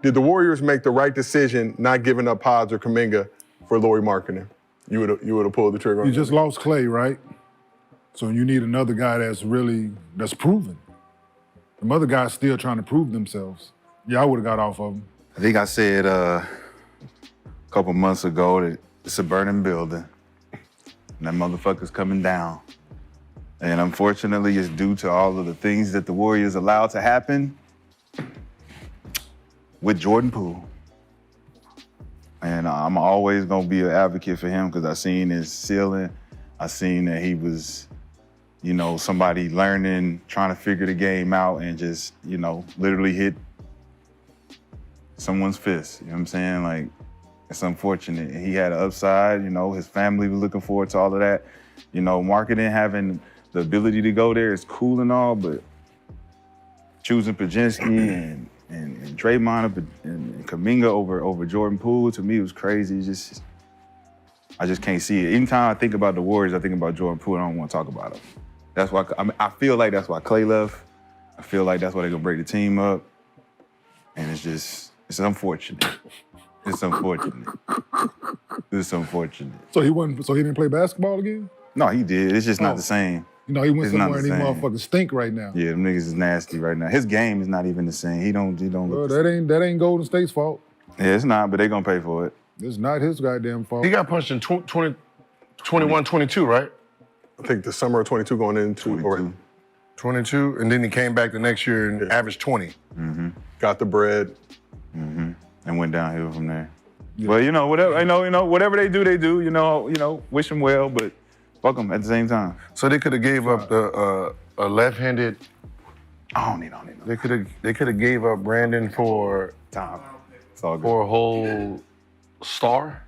Did the Warriors make the right decision not giving up Pods or Kuminga for Lauri Markkanen? You would have pulled the trigger on You that. just lost Klay, right? So you need another guy that's proven. The other guys still trying to prove themselves. Yeah, I would have got off of them. I think I said a couple months ago that it's a burning building. And that motherfucker's coming down. And unfortunately, it's due to all of the things that the Warriors allowed to happen with Jordan Poole. And I'm always gonna be an advocate for him because I seen his ceiling. I seen that he was, somebody learning, trying to figure the game out and just, literally hit someone's fist. You know what I'm saying? Like, it's unfortunate. He had an upside, his family was looking forward to all of that. Markkanen having the ability to go there is cool and all, but choosing Podziemski and Draymond and Kuminga over Jordan Poole, to me, was crazy. I just can't see it. Anytime I think about the Warriors, I think about Jordan Poole, and I don't want to talk about him. That's why, I feel like that's why Klay left. I feel like that's why they're gonna break the team up. And it's unfortunate. It's unfortunate. It's unfortunate. So he didn't play basketball again? No, he did. It's just not the same. He went It's somewhere not and the these same. motherfuckers stink right now. Yeah, them niggas is nasty right now. His game is not even the same. He don't look the same. That ain't Golden State's fault. Yeah, it's not, but they gonna pay for it. It's not his goddamn fault. He got punched in 21, 22, right? I think the summer of 22 going into 22, and then he came back the next year and averaged 20. Mm-hmm. Got the bread. Mm-hmm. And went downhill from there. Yeah. Well, whatever they do, wish them well, but fuck them at the same time. So they could have gave up a left-handed. I don't need. They could have gave up Brandin for time. It's all good. For a whole star.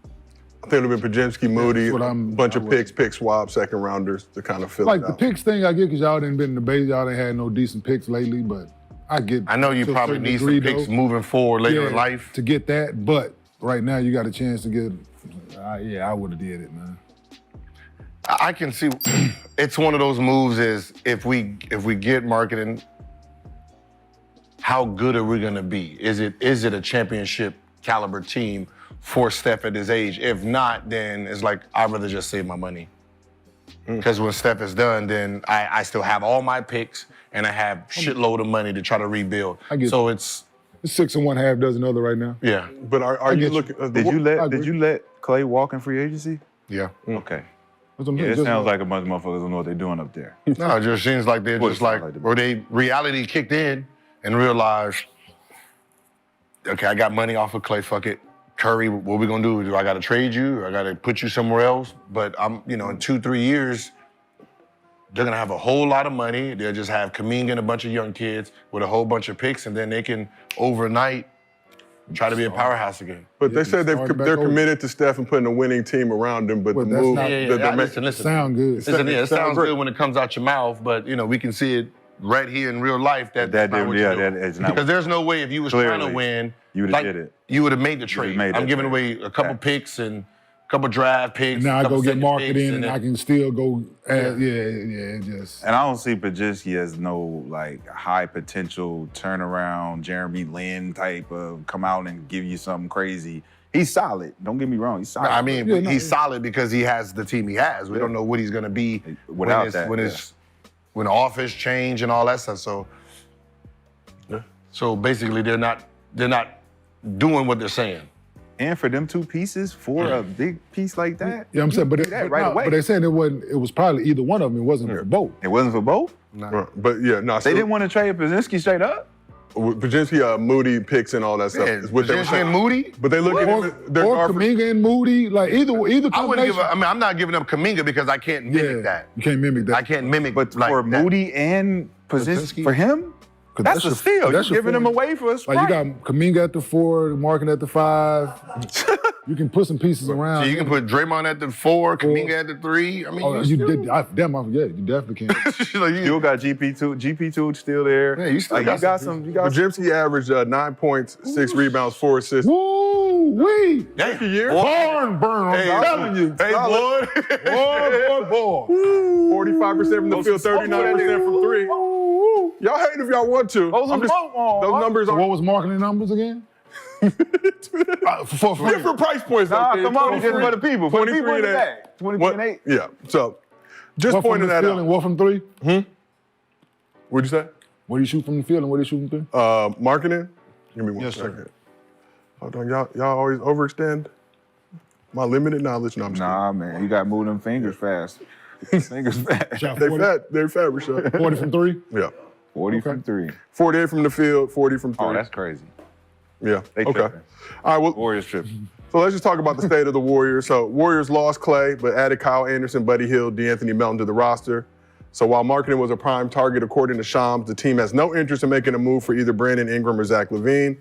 I think it would have been Podziemski, Moody, bunch of picks, pick swap, second rounders to kind of fill it out. Like the picks thing, I get because y'all didn't been in the base, y'all didn't had no decent picks lately, but I get. I know you probably need some picks moving forward later in life to get that, but right now you got a chance to get. I would have did it, man. I can see it's one of those moves. Is if we get Markkanen, how good are we gonna be? Is it a championship caliber team for Steph at his age? If not, then it's like I'd rather just save my money. Because when Steph is done, then I still have all my picks and I have shitload of money to try to rebuild. So it's 6 and 1/2 dozen other right now. Yeah. But are you looking? Did you let Klay walk in free agency? Yeah. Okay. Yeah, it sounds like a bunch of motherfuckers don't know what they're doing up there. No, it just seems like they're just like, or reality kicked in and realized, okay, I got money off of Klay, fuck it. Curry, what we gonna do? Do I gotta trade you? Or I gotta put you somewhere else? But in 2-3 years, they're gonna have a whole lot of money. They'll just have Kuminga and a bunch of young kids with a whole bunch of picks, and then they can overnight try to be a powerhouse again. But they said they're committed to Steph and putting a winning team around him, but the move that they're making. Listen. Sound good. It sounds good when it comes out your mouth, but we can see it right here in real life. That's not what you're doing. Because there's no way if you was trying to win, you would have did it. You would have made the trade. I'm giving away a couple picks and a couple draft picks. Now I go get Markkanen and I can still go. Just. And I don't see Podziemski as no high potential turnaround Jeremy Lin type of come out and give you something crazy. He's solid. Don't get me wrong. He's solid. I mean, he's solid because he has the team he has. We don't know what he's gonna be without when the office change and all that stuff. So basically, they're not doing what they're saying. And for them two pieces, for a big piece like that, I'm saying, but they're saying it wasn't. It was probably either one of them. It wasn't for both. It wasn't for both. No. But they didn't want to trade Podziemski straight up. Podziemski, Moody picks and all that stuff. Yeah, Podziemski and Moody. But they look at him. Or Kuminga and Moody, either I wouldn't give. I'm not giving up Kuminga because I can't mimic that. You can't mimic that. I can't mimic. But for Moody and Podziemski, for him. That's a steal. You're giving him away for a sprite. You got Kuminga at the 4, Markkanen at the 5. You can put some pieces around. So you can put Draymond at the 4, Kuminga at the 3. I mean, you definitely can. You still got GP2. GP2 still there. Yeah, you still got some. Podziemski averaged 9 points, 6 rebounds, 4 assists. Woo-wee! Thank you, year. Barn burn. I'm telling you. Hey, boy. Boy. 45% from the field, 39% from 3. Y'all hate if y'all want to. Those numbers So are what was marketing numbers again? For different price points. Nah, out there. come on, just for the people. For the 23 people in the and bag. 23 and 8. Yeah. So just what from pointing the that field and out. what from three? What'd you say? What do you shoot from the field and what do you shoot from three? Marketing? Give me one Yes, sir. second. Hold on, y'all always overextend my limited knowledge. No, I'm just Nah, man, you got to move them fingers fast. Fingers fast. Shot kidding. 40, They're fat, Rashad. 40 from three? Yeah. 40 from 3. 48 from the field, 40 from three. Oh, that's crazy. Yeah. They Okay. tripping. All right, well, Warriors tripping. so let's just talk about the state of the Warriors. So Warriors lost Klay, but added Kyle Anderson, Buddy Hield, D'Anthony Melton to the roster. So while Markkanen was a prime target, according to Shams, the team has no interest in making a move for either Brandon Ingram or Zach LaVine.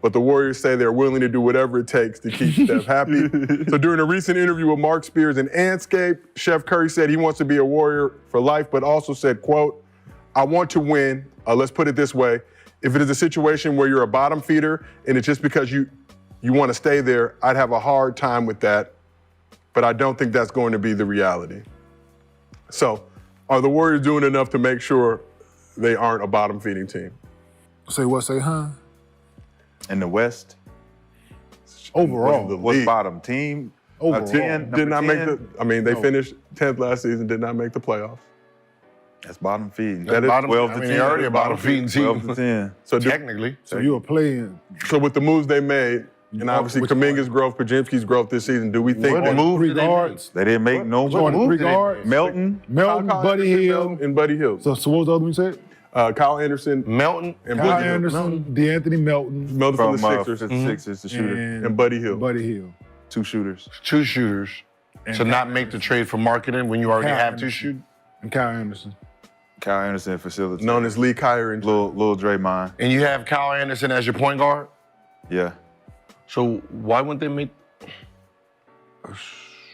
But the Warriors say they're willing to do whatever it takes to keep Steph happy. So during a recent interview with Mark Spears and Anscape, Steph Curry said he wants to be a Warrior for life, but also said, quote, I want to win. Let's put it this way. If it is a situation where you're a bottom feeder and it's just because you want to stay there, I'd have a hard time with that. But I don't think that's going to be the reality. So are the Warriors doing enough to make sure they aren't a bottom feeding team? Say what? Say huh? In the West, Overall. what's league. bottom team? Overall. 10, Did not make the, they No. finished 10th last season, did not make the playoffs. That's bottom feeding. That is Bottom, 12 I to mean, 10. they're already a bottom feeding 12 team. to 10. So, Technically. So you were playing. so with the moves they made, and obviously Which Kuminga's growth, podziemski's growth this season, do we think What that move Three did they make? guards. They didn't make no Jordan, move. three did they guards. Melton, Melton, Kyle Buddy Anderson, Hield. Melton, and Buddy Hield? So what was the other one you said? Kyle Anderson Melton. and Kyle Buddy Hield. Anderson, D'Anthony Melton, Melton from from the the Sixers Sixers, the shooter. and Buddy Hield. Buddy Hield. 2 shooters. 2 shooters. And To not make the trade for Markkanen when you already Kyle have 2 Anderson. shooters. And Kyle Anderson. Kyle Anderson facility. Known as Lee Kyrie. Little Draymond. And you have Kyle Anderson as your point guard. Yeah. So why wouldn't they make 2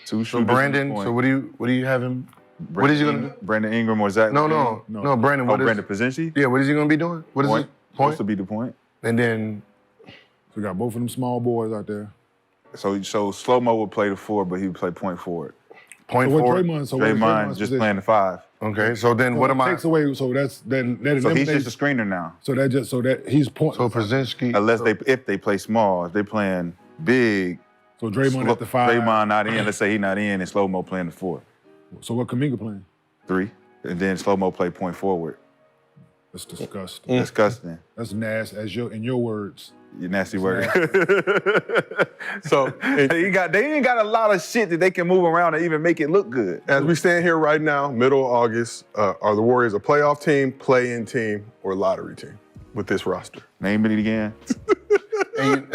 so shooters. Brandon? So what do you have him? What is he gonna do? Brandon Ingram or Zach? No, Brandon. Oh, What is? Brandon Podziemski? Yeah, what is he gonna be doing? What is Point. his Supposed point? to be the point. And then So we got both of them small boys out there. So Slow-Mo would play the 4, but he would play point forward. point So what forward. Draymond? So what is Draymond Draymond's just position? playing the 5. Okay, so then So what it am I? takes away. So that So eliminates. he's just a screener now. So that he's point. So Podziemski. Unless if they play small, if they playing big, So Draymond at the 5. Draymond not in. Let's say he not in, and Slow-Mo playing the 4, So what Kuminga playing? 3, and then Slow-Mo play point forward. That's disgusting. Disgusting. That's nasty. In your words. You nasty word. So they ain't got a lot of shit that they can move around and even make it look good. as we stand here right now, middle of August, are the Warriors a playoff team, play-in team, or lottery team with this roster? Name it again. And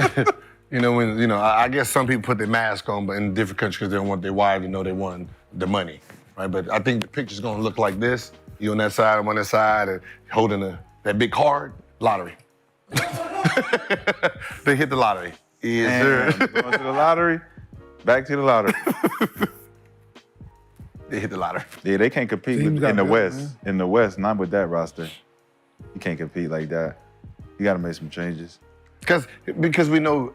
I guess some people put their mask on, but in different countries because they don't want their wives to know they won the money, right? But I think the picture's gonna look like this: you on that side, I'm on that side, and holding that big card, lottery. They hit the lottery. Yes, sir. Going to the lottery. Back to the lottery. They hit the lottery. Yeah, they can't compete Teams in got the better, West. man. In the West, not with that roster. You can't compete like that. You got to make some changes. Because we know.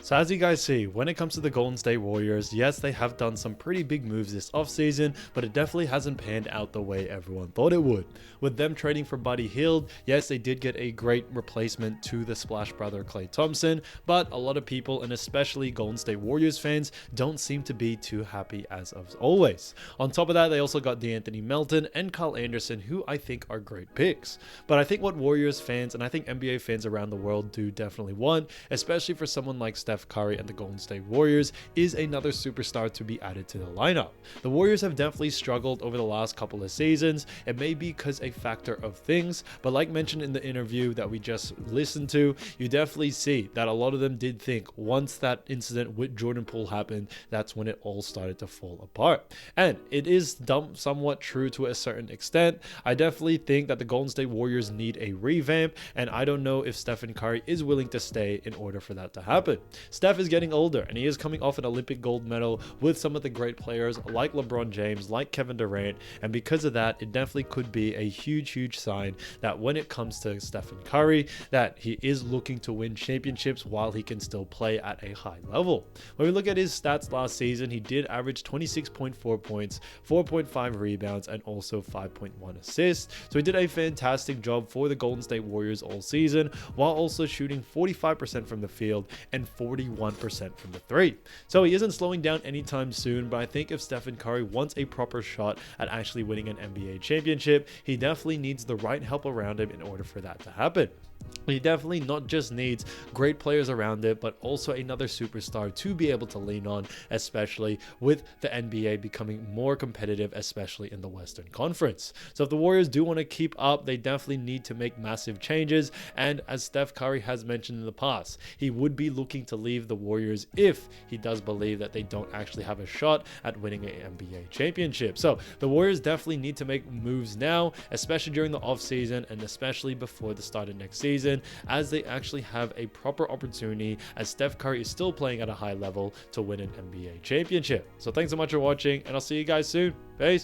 So as you guys see, when it comes to the Golden State Warriors, yes, they have done some pretty big moves this offseason, but it definitely hasn't panned out the way everyone thought it would. With them trading for Buddy Hield, yes, they did get a great replacement to the Splash brother Klay Thompson, but a lot of people, and especially Golden State Warriors fans, don't seem to be too happy as of always. On top of that, they also got D'Anthony Melton and Kyle Anderson, who I think are great picks. But I think what Warriors fans, and I think NBA fans around the world do definitely want, especially for someone like Steph Curry and the Golden State Warriors, is another superstar to be added to the lineup. The Warriors have definitely struggled over the last couple of seasons. It may be because a factor of things, but like mentioned in the interview that we just listened to, you definitely see that a lot of them did think once that incident with Jordan Poole happened, that's when it all started to fall apart. And it is somewhat true to a certain extent. I definitely think that the Golden State Warriors need a revamp, and I don't know if Stephen Curry is willing to stay in order for that to happen. Steph is getting older, and he is coming off an Olympic gold medal with some of the great players like LeBron James, like Kevin Durant, and because of that, it definitely could be a huge sign that when it comes to Stephen Curry, that he is looking to win championships while he can still play at a high level. When we look at his stats last season, he did average 26.4 points, 4.5 rebounds, and also 5.1 assists. So he did a fantastic job for the Golden State Warriors all season, while also shooting 45% from the field and 41% from the three. So he isn't slowing down anytime soon, but I think if Stephen Curry wants a proper shot at actually winning an NBA championship, he definitely needs the right help around him in order for that to happen. He definitely not just needs great players around it, but also another superstar to be able to lean on, especially with the NBA becoming more competitive, especially in the Western Conference. So if the Warriors do want to keep up, they definitely need to make massive changes. And as Steph Curry has mentioned in the past, he would be looking to leave the Warriors if he does believe that they don't actually have a shot at winning an NBA championship. So the Warriors definitely need to make moves now, especially during the offseason and especially before the start of next season, as they actually have a proper opportunity, as Steph Curry is still playing at a high level, to win an NBA championship. So thanks so much for watching, and I'll see you guys soon. Peace.